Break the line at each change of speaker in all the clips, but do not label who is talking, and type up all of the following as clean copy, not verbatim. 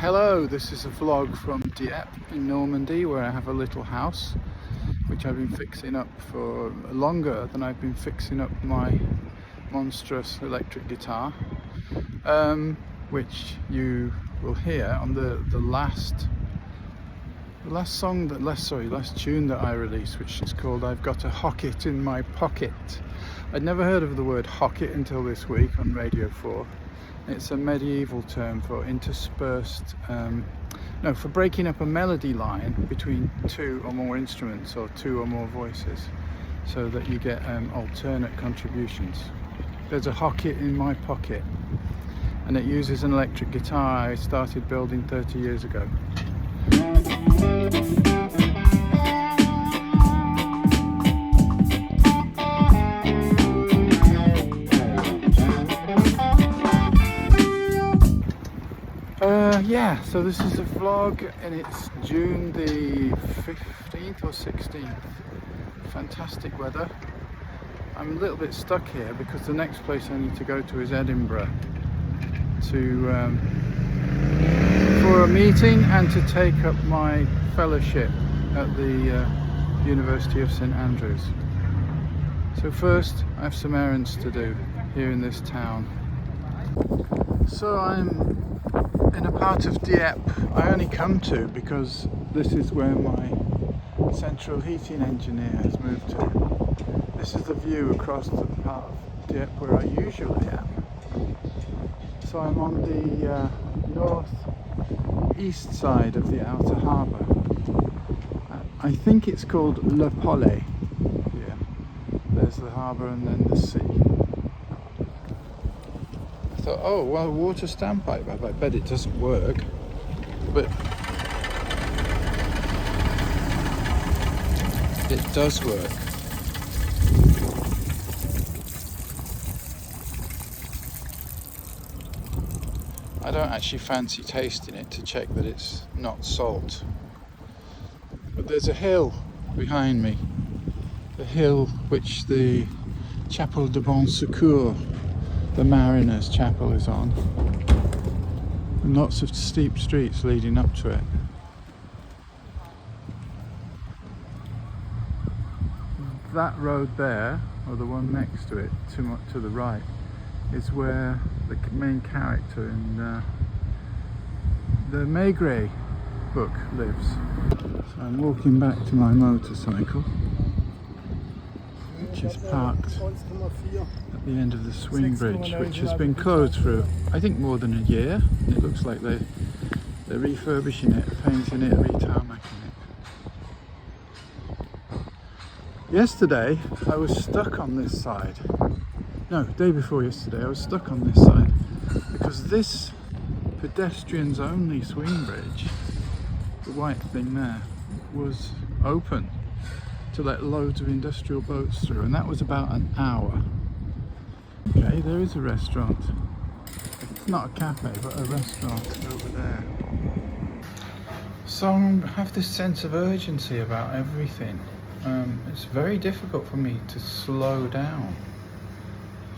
Hello, this is a vlog from Dieppe in Normandy, where I have a little house which I've been fixing up for longer than I've been fixing up my monstrous electric guitar, which you will hear on the last tune that I released, which is called I've Got a Hocket in My Pocket. I'd never heard of the word hocket until this week on Radio 4. It's a medieval term for interspersed, for breaking up a melody line between two or more instruments or two or more voices, so that you get alternate contributions. There's a hocket in my pocket, and it uses an electric guitar I started building 30 years ago. So this is a vlog, and it's June the 15th or 16th. Fantastic weather. I'm a little bit stuck here because the next place I need to go to is Edinburgh for a meeting and to take up my fellowship at the University of St Andrews. So first I have some errands to do here in this town. So I'm in a part of Dieppe I only come to because this is where my central heating engineer has moved to. This is the view across the part of Dieppe where I usually am. So I'm on the north-east side of the outer harbour. I think it's called Le Pollet. Yeah, there's the harbour and then the sea. Thought, oh well, water standpipe. I bet it doesn't work, but it does work. I don't actually fancy tasting it to check that it's not salt, but there's a hill behind me, the hill which the Chapel de Bon Secours, the Mariners' Chapel, is on, and lots of steep streets leading up to it. That road there, or the one next to it, to the right, is where the main character in the Maigret book lives. So I'm walking back to my motorcycle, which is parked at the end of the swing bridge, which has been closed for I think more than a year. It looks like they're refurbishing it, painting it, retarmacking it. Yesterday I was stuck on this side. No, day before yesterday I was stuck on this side because this pedestrians only swing bridge, the white thing there, was open to let loads of industrial boats through, and that was about an hour. Okay, there is a restaurant. It's not a cafe, but a restaurant over there. So I have this sense of urgency about everything. It's very difficult for me to slow down.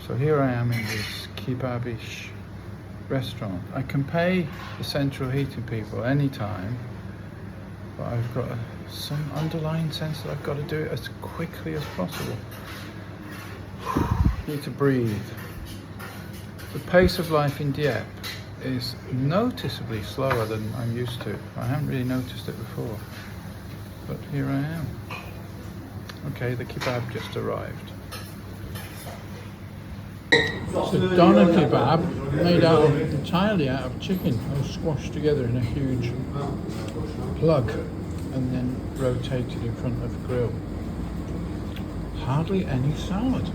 So here I am in this kebabish restaurant. I can pay the central heating people anytime, but I've got some underlying sense that I've got to do it as quickly as possible. Need to breathe. The pace of life in Dieppe is noticeably slower than I'm used to. I haven't really noticed it before, but here I am. Okay, the kebab just arrived. It's a doner kebab made entirely out of chicken, all squashed together in a huge plug and then rotated in front of a grill. Hardly any salad.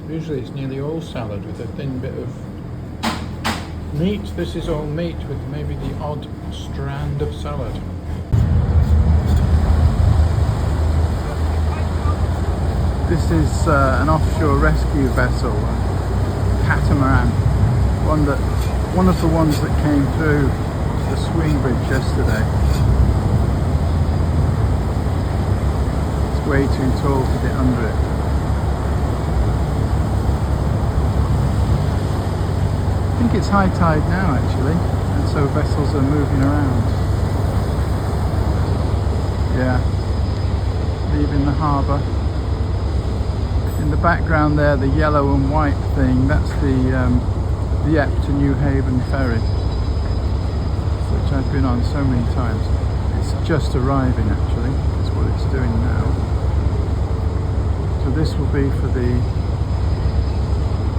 Usually it's nearly all salad with a thin bit of meat. This is all meat with maybe the odd strand of salad. This is an offshore rescue vessel, a catamaran, one of the ones that came through the swing bridge yesterday. It's way too tall to get under it. I think it's high tide now actually. and so vessels are moving around. Yeah, leaving the harbour. In the background there, the yellow and white thing, that's the Dieppe to New Haven ferry, which I've been on so many times. It's just arriving actually, that's what it's doing now. So this will be for the,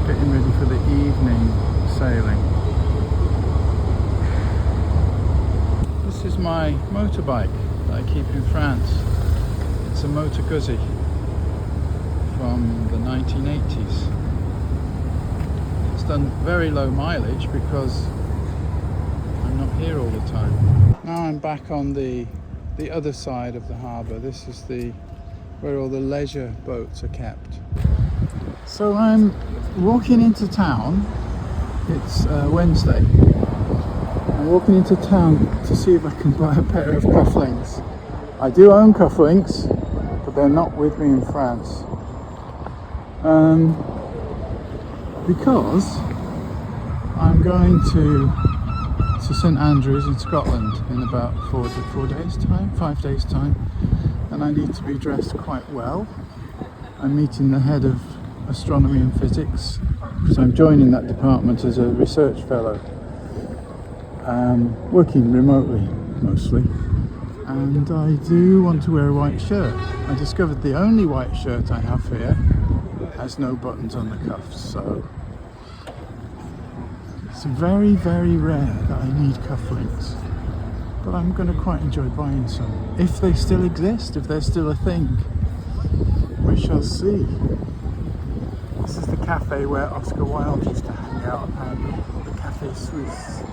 getting ready for the evening sailing. This is my motorbike that I keep in France. It's a Motor Guzzi from the 1980s. It's done very low mileage because I'm not here all the time. Now I'm back on the other side of the harbour. This is where all the leisure boats are kept. So I'm walking into town. It's Wednesday. I'm walking into town to see if I can buy a pair of cufflinks. I do own cufflinks, but they're not with me in France. Because I'm going to St Andrews in Scotland in about 5 days time, and I need to be dressed quite well. I'm meeting the head of astronomy and physics, so I'm joining that department as a research fellow, working remotely mostly, and I do want to wear a white shirt. I discovered the only white shirt I have here has no buttons on the cuffs, so it's very, very rare that I need cufflinks, but I'm going to quite enjoy buying some. If they still exist, if they're still a thing, we shall see. This is the cafe where Oscar Wilde used to hang out, apparently, the Café Suisse.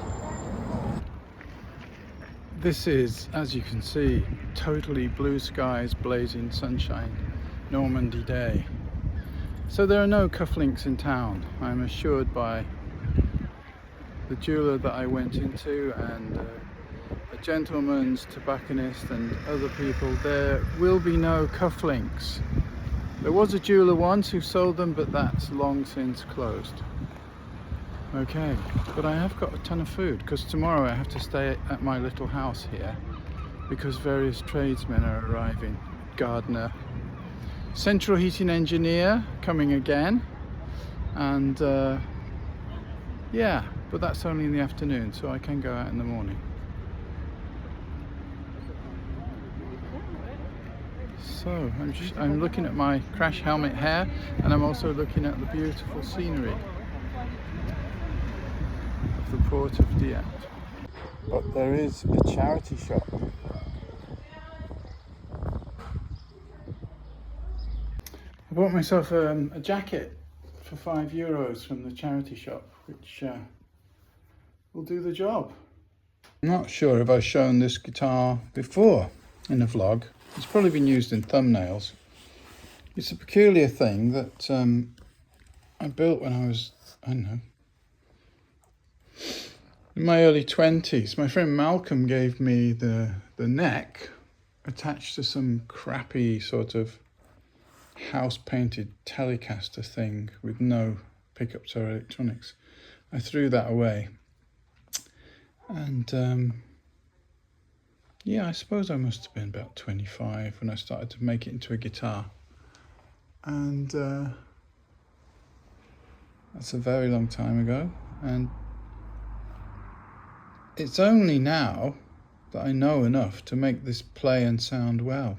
This is, as you can see, totally blue skies, blazing sunshine, Normandy day. So there are no cufflinks in town, I'm assured by the jeweller that I went into and a gentleman's tobacconist and other people. There will be no cufflinks. There was a jeweller once who sold them, but that's long since closed. Okay, but I have got a ton of food because tomorrow I have to stay at my little house here because various tradesmen are arriving. Gardener, central heating engineer coming again, and yeah, but that's only in the afternoon, so I can go out in the morning. So I'm looking at my crash helmet hair, and I'm also looking at the beautiful scenery of the port of Dieppe. But there is a charity shop. I bought myself a jacket for €5 from the charity shop, which will do the job. I'm not sure if I've shown this guitar before in a vlog. It's probably been used in thumbnails. It's a peculiar thing that I built when I was, I don't know, in my early 20s. My friend Malcolm gave me the neck attached to some crappy sort of house painted Telecaster thing with no pickups or electronics. I threw that away, and yeah, I suppose I must have been about 25 when I started to make it into a guitar, and that's a very long time ago, and it's only now that I know enough to make this play and sound well.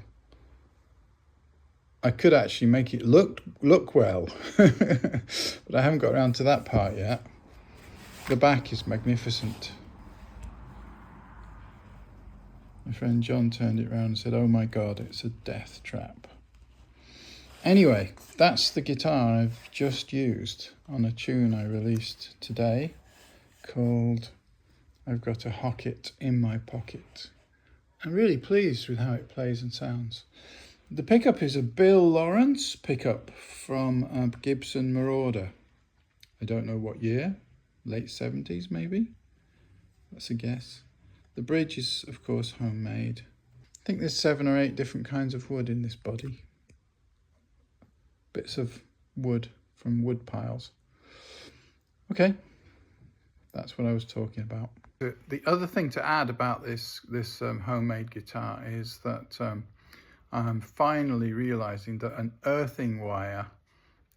I could actually make it look well, but I haven't got around to that part yet. The back is magnificent. My friend John turned it around and said, "Oh my God, it's a death trap." Anyway, that's the guitar I've just used on a tune I released today called "I've Got a Hocket in My Pocket." I'm really pleased with how it plays and sounds. The pickup is a Bill Lawrence pickup from a Gibson Marauder. I don't know what year, late 70s maybe? That's a guess. The bridge is, of course, homemade. I think there's 7 or 8 different kinds of wood in this body. Bits of wood from wood piles. Okay, that's what I was talking about. The other thing to add about this homemade guitar is that I'm finally realizing that an earthing wire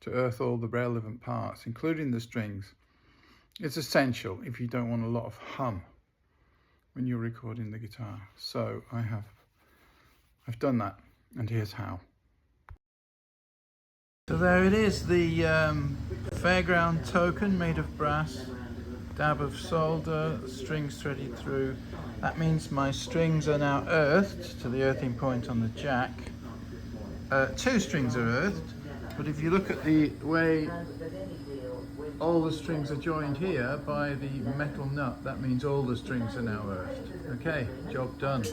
to earth all the relevant parts, including the strings, is essential if you don't want a lot of hum when you're recording the guitar. So I've done that, and here's how. So there it is, the fairground token made of brass, dab of solder, strings threaded through. That means my strings are now earthed to the earthing point on the jack. 2 strings are earthed, but if you look at the way all the strings are joined here by the metal nut, that means all the strings are now earthed. Okay, job done.